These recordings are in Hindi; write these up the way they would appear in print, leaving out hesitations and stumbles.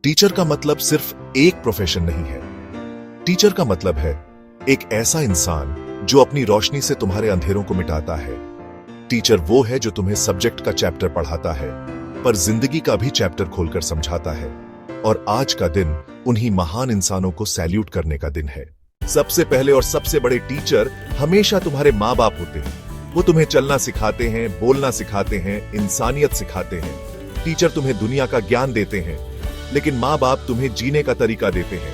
टीचर का मतलब सिर्फ एक प्रोफेशन नहीं है। टीचर का मतलब है एक ऐसा इंसान जो अपनी रोशनी से तुम्हारे अंधेरों को मिटाता है। टीचर वो है जो तुम्हें सब्जेक्ट का चैप्टर पढ़ाता है, पर जिंदगी का भी चैप्टर खोलकर समझाता है। और आज का दिन उन्हीं महान इंसानों को सैल्यूट करने का दिन है। सबसे पहले और सबसे बड़े टीचर हमेशा तुम्हारे माँ बाप होते हैं। वो तुम्हें चलना सिखाते हैं, बोलना सिखाते हैं, इंसानियत सिखाते हैं। टीचर तुम्हें दुनिया का ज्ञान देते हैं, लेकिन माँ बाप तुम्हें जीने का तरीका देते हैं।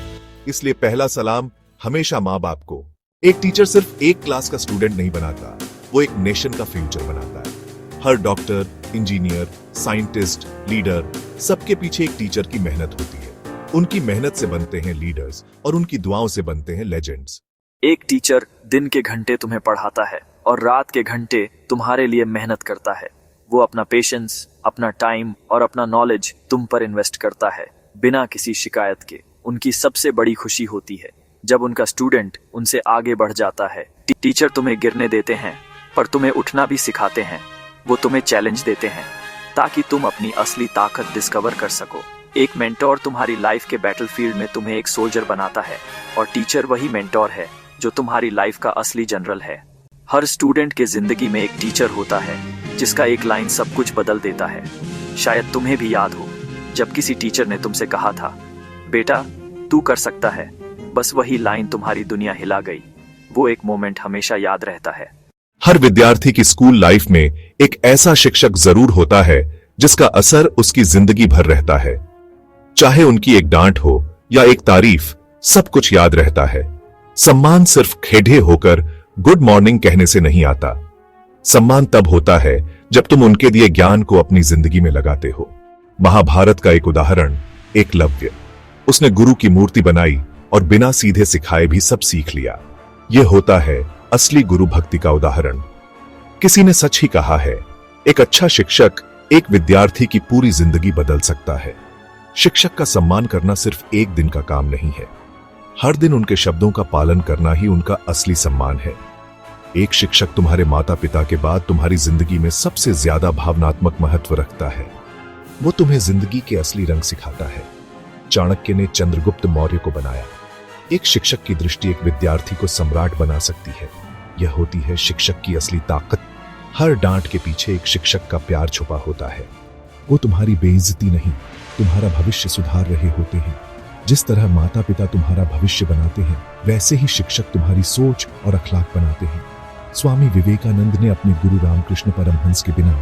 इसलिए पहला सलाम हमेशा माँ बाप को। एक टीचर सिर्फ एक क्लास का स्टूडेंट नहीं बनाता, वो एक नेशन का फ्यूचर बनाता है। हर डॉक्टर, इंजीनियर, साइंटिस्ट, लीडर, सबके पीछे एक टीचर की मेहनत होती है। उनकी मेहनत से बनते हैं लीडर्स और उनकी दुआओं से बनते हैं लेजेंड्स। एक टीचर दिन के घंटे तुम्हें पढ़ाता है और रात के घंटे तुम्हारे लिए मेहनत करता है। वो अपना पेशेंस, अपना टाइम और अपना नॉलेज तुम पर इन्वेस्ट करता है बिना किसी शिकायत के। उनकी सबसे बड़ी खुशी होती है जब उनका स्टूडेंट उनसे आगे बढ़ जाता है। टीचर तुम्हें गिरने देते हैं, पर तुम्हें उठना भी सिखाते हैं। वो तुम्हें चैलेंज देते हैं ताकि तुम अपनी असली ताकत डिस्कवर कर सको। एक मेंटोर तुम्हारी लाइफ के बैटलफील्ड में तुम्हें एक सोल्जर बनाता है, और टीचर वही मेंटोर है जो तुम्हारी लाइफ का असली जनरल है। हर स्टूडेंट के जिंदगी में एक टीचर होता है जिसका एक लाइन सब कुछ बदल देता है। शायद तुम्हें भी याद हो जब किसी टीचर ने तुमसे कहा था, बेटा तू कर सकता है। बस वही लाइन तुम्हारी दुनिया हिला गई। वो एक मोमेंट हमेशा याद रहता है। हर विद्यार्थी की स्कूल लाइफ में एक ऐसा शिक्षक जरूर होता है जिसका असर उसकी जिंदगी भर रहता है। चाहे उनकी एक डांट हो या एक तारीफ, सब कुछ याद रहता है। सम्मान सिर्फ खेढ़े होकर गुड मॉर्निंग कहने से नहीं आता। सम्मान तब होता है जब तुम उनके दिए ज्ञान को अपनी जिंदगी में लगाते हो। महाभारत का एक उदाहरण एकलव्य। उसने गुरु की मूर्ति बनाई और बिना सीधे सिखाए भी सब सीख लिया। यह होता है असली गुरु भक्ति का उदाहरण। किसी ने सच ही कहा है, एक अच्छा शिक्षक एक विद्यार्थी की पूरी जिंदगी बदल सकता है। शिक्षक का सम्मान करना सिर्फ एक दिन का काम नहीं है। हर दिन उनके शब्दों का पालन करना ही उनका असली सम्मान है। एक शिक्षक तुम्हारे माता पिता के बाद तुम्हारी जिंदगी में सबसे ज्यादा भावनात्मक महत्व रखता है। वो तुम्हें जिंदगी के असली रंग सिखाता है। चाणक्य ने चंद्रगुप्त मौर्य को बनाया। एक शिक्षक की दृष्टि एक विद्यार्थी को सम्राट बना सकती है। यह होती है शिक्षक की असली ताकत। हर डांट के पीछे एक शिक्षक का प्यार छुपा होता है। वो तुम्हारी बेइज्जती नहीं, तुम्हारा भविष्य सुधार रहे होते हैं। जिस तरह माता पिता तुम्हारा भविष्य बनाते हैं, वैसे ही शिक्षक तुम्हारी सोच और अखलाक बनाते हैं। स्वामी विवेकानंद ने अपने गुरु रामकृष्ण परमहंस के बिना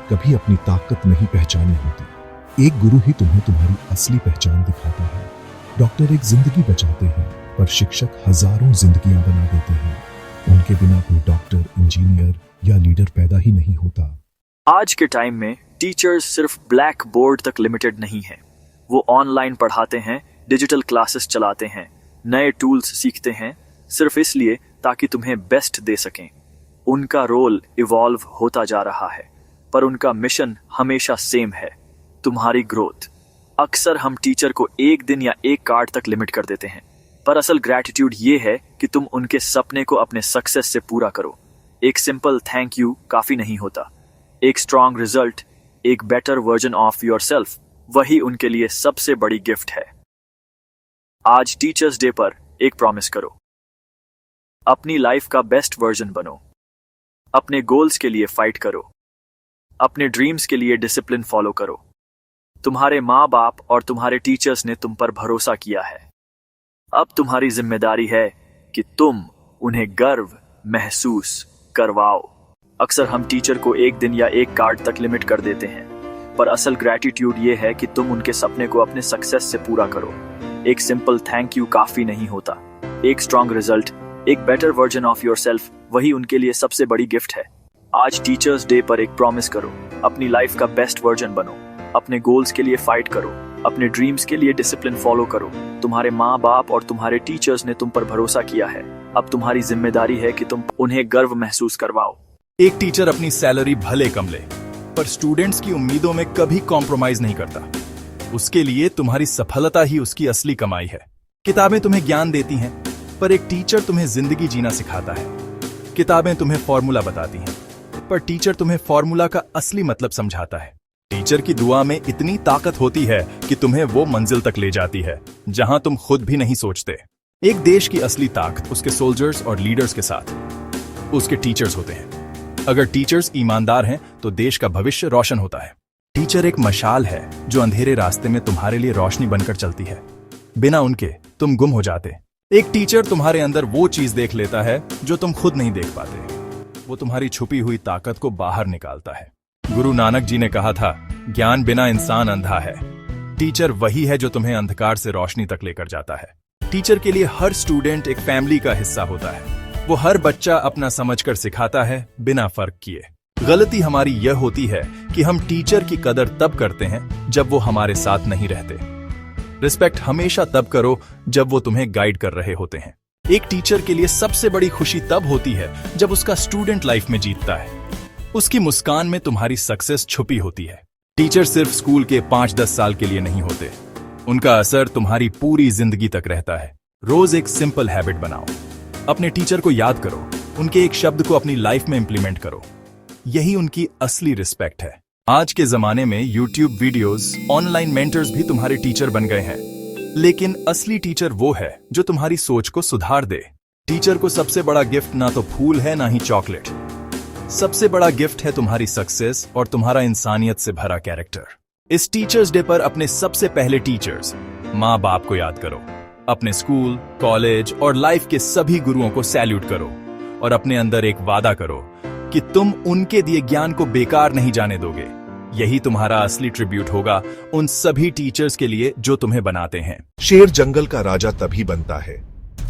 कभी अपनी ताकत नहीं पहचानी होती। एक गुरु ही तुम्हें तुम्हारी असली पहचान दिखाता है। डॉक्टर एक जिंदगी बचाते हैं, पर शिक्षक हजारों जिंदगियां बना देते हैं। उनके बिना कोई डॉक्टर, इंजीनियर या लीडर पैदा ही नहीं होता। आज के टाइम में टीचर्स सिर्फ ब्लैक बोर्ड तक लिमिटेड नहीं है। वो ऑनलाइन पढ़ाते हैं, डिजिटल क्लासेस चलाते हैं, नए टूल्स सीखते हैं, सिर्फ इसलिए ताकि तुम्हें बेस्ट दे सकें। उनका रोल इवॉल्व होता जा रहा है, पर उनका मिशन हमेशा सेम है, तुम्हारी ग्रोथ। अक्सर हम टीचर को एक दिन या एक कार्ड तक लिमिट कर देते हैं, पर असल ग्रैटिट्यूड ये है कि तुम उनके सपने को अपने सक्सेस से पूरा करो। एक सिंपल थैंक यू काफी नहीं होता। एक स्ट्रॉन्ग रिजल्ट, एक बेटर वर्जन ऑफ योरसेल्फ, वही उनके लिए सबसे बड़ी गिफ्ट है। आज टीचर्स डे पर एक प्रॉमिस करो, अपनी लाइफ का बेस्ट वर्जन बनो। अपने गोल्स के लिए फाइट करो, अपने ड्रीम्स के लिए डिसिप्लिन फॉलो करो। तुम्हारे माँ बाप और तुम्हारे टीचर्स ने तुम पर भरोसा किया है। अब तुम्हारी जिम्मेदारी है कि तुम उन्हें गर्व महसूस करवाओ। अक्सर हम टीचर को एक दिन या एक कार्ड तक लिमिट कर देते हैं, पर असल ग्रैटिट्यूड ये है कि तुम उनके सपने को अपने सक्सेस से पूरा करो। एक सिंपल थैंक यू काफी नहीं होता। एक स्ट्रॉन्ग रिजल्ट, एक बेटर वर्जन ऑफ योरसेल्फ, वही उनके लिए सबसे बड़ी गिफ्ट है। आज टीचर्स डे पर एक प्रॉमिस करो, अपनी लाइफ का बेस्ट वर्जन बनो। अपने गोल्स के लिए फाइट करो, अपने ड्रीम्स के लिए डिसिप्लिन फॉलो करो। तुम्हारे माँ बाप और तुम्हारे टीचर्स ने तुम पर भरोसा किया है। अब तुम्हारी जिम्मेदारी है कि तुम उन्हें गर्व महसूस करवाओ। एक टीचर अपनी सैलरी भले कम ले, पर स्टूडेंट्स की उम्मीदों में कभी कॉम्प्रोमाइज नहीं करता। उसके लिए तुम्हारी सफलता ही उसकी असली कमाई है। किताबें तुम्हें ज्ञान देती हैं, पर एक टीचर तुम्हें जिंदगी जीना सिखाता है। किताबें तुम्हें फॉर्मूला बताती हैं, पर टीचर तुम्हें फॉर्मूला का असली मतलब समझाता है। टीचर की दुआ में इतनी ताकत होती है कि तुम्हें वो मंजिल तक ले जाती है जहां तुम खुद भी नहीं सोचते। एक देश की असली ताकत उसके सोल्जर्स और लीडर्स के साथ उसके टीचर्स होते हैं। अगर टीचर्स ईमानदार हैं तो देश का भविष्य रोशन होता है। टीचर एक मशाल है जो अंधेरे रास्ते में तुम्हारे लिए रोशनी बनकर चलती है। बिना उनके तुम गुम हो जाते। एक टीचर तुम्हारे अंदर वो चीज देख लेता है जो तुम खुद नहीं देख पाते। वो तुम्हारी छुपी हुई ताकत को बाहर निकालता है। गुरु नानक जी ने कहा था, ज्ञान बिना इंसान अंधा है। टीचर वही है जो तुम्हें अंधकार से रोशनी तक लेकर जाता है। टीचर के लिए हर स्टूडेंट एक फैमिली का हिस्सा होता है। वो हर बच्चा अपना समझकर सिखाता है बिना फर्क किए। गलती हमारी यह होती है कि हम टीचर की कदर तब करते हैं जब वो हमारे साथ नहीं रहते। रिस्पेक्ट हमेशा तब करो जब वो तुम्हें गाइड कर रहे होते हैं। एक टीचर के लिए सबसे बड़ी खुशी तब होती है जब उसका स्टूडेंट लाइफ में जीतता है। उसकी मुस्कान में तुम्हारी सक्सेस छुपी होती है। टीचर सिर्फ स्कूल के 5-10 साल के लिए नहीं होते। उनका असर तुम्हारी पूरी जिंदगी तक रहता है। रोज एक सिंपल हैबिट बनाओ। अपने टीचर को याद करो। उनके एक शब्द को अपनी लाइफ में इंप्लीमेंट करो। यही उनकी असली रिस्पेक्ट है। आज के जमाने में YouTube वीडियोस, ऑनलाइन मेंटर्स भी तुम्हारे टीचर बन गए हैं। लेकिन असली टीचर वो है जो तुम्हारी सोच को सुधार दे। टीचर को सबसे बड़ा गिफ्ट ना तो फूल है ना ही चॉकलेट। सबसे बड़ा गिफ्ट है तुम्हारी सक्सेस और तुम्हारा इंसानियत से भरा कैरेक्टर। इस टीचर्स डे पर अपने सबसे पहले टीचर्स, माँ बाप को याद करो। अपने स्कूल, कॉलेज और लाइफ के सभी गुरुओं को सैल्यूट करो और अपने अंदर एक वादा करो कि तुम उनके दिए ज्ञान को बेकार नहीं जाने दोगे। यही तुम्हारा असली ट्रिब्यूट होगा उन सभी टीचर्स के लिए जो तुम्हें बनाते हैं। शेर जंगल का राजा तभी बनता है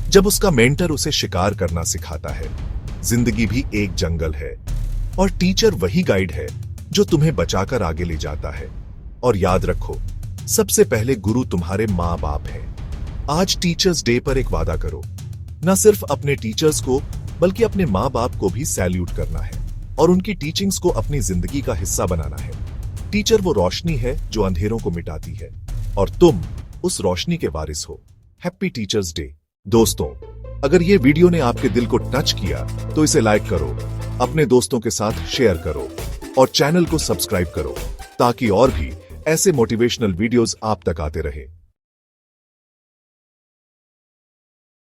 जब उसका मेंटर उसे शिकार करना सिखाता है। जिंदगी भी एक जंगल है और टीचर वही गाइड है जो तुम्हें बचाकर आगे ले जाता है। और याद रखो, सबसे पहले गुरु तुम्हारे माँ बाप हैं। आज टीचर्स डे पर एक वादा करो, न सिर्फ अपने टीचर्स को बल्कि अपने माँ बाप को भी सैल्यूट करना है और उनकी टीचिंग्स को अपनी जिंदगी का हिस्सा बनाना है। टीचर वो रोशनी है जो अंधेरों को मिटाती है और तुम उस रोशनी के वारिस हो। Happy teachers day. दोस्तों, अगर ये वीडियो ने आपके दिल को टच किया तो इसे लाइक करो, अपने दोस्तों के साथ शेयर करो और चैनल को सब्सक्राइब करो ताकि और भी ऐसे मोटिवेशनल वीडियोस आप तक आते रहे।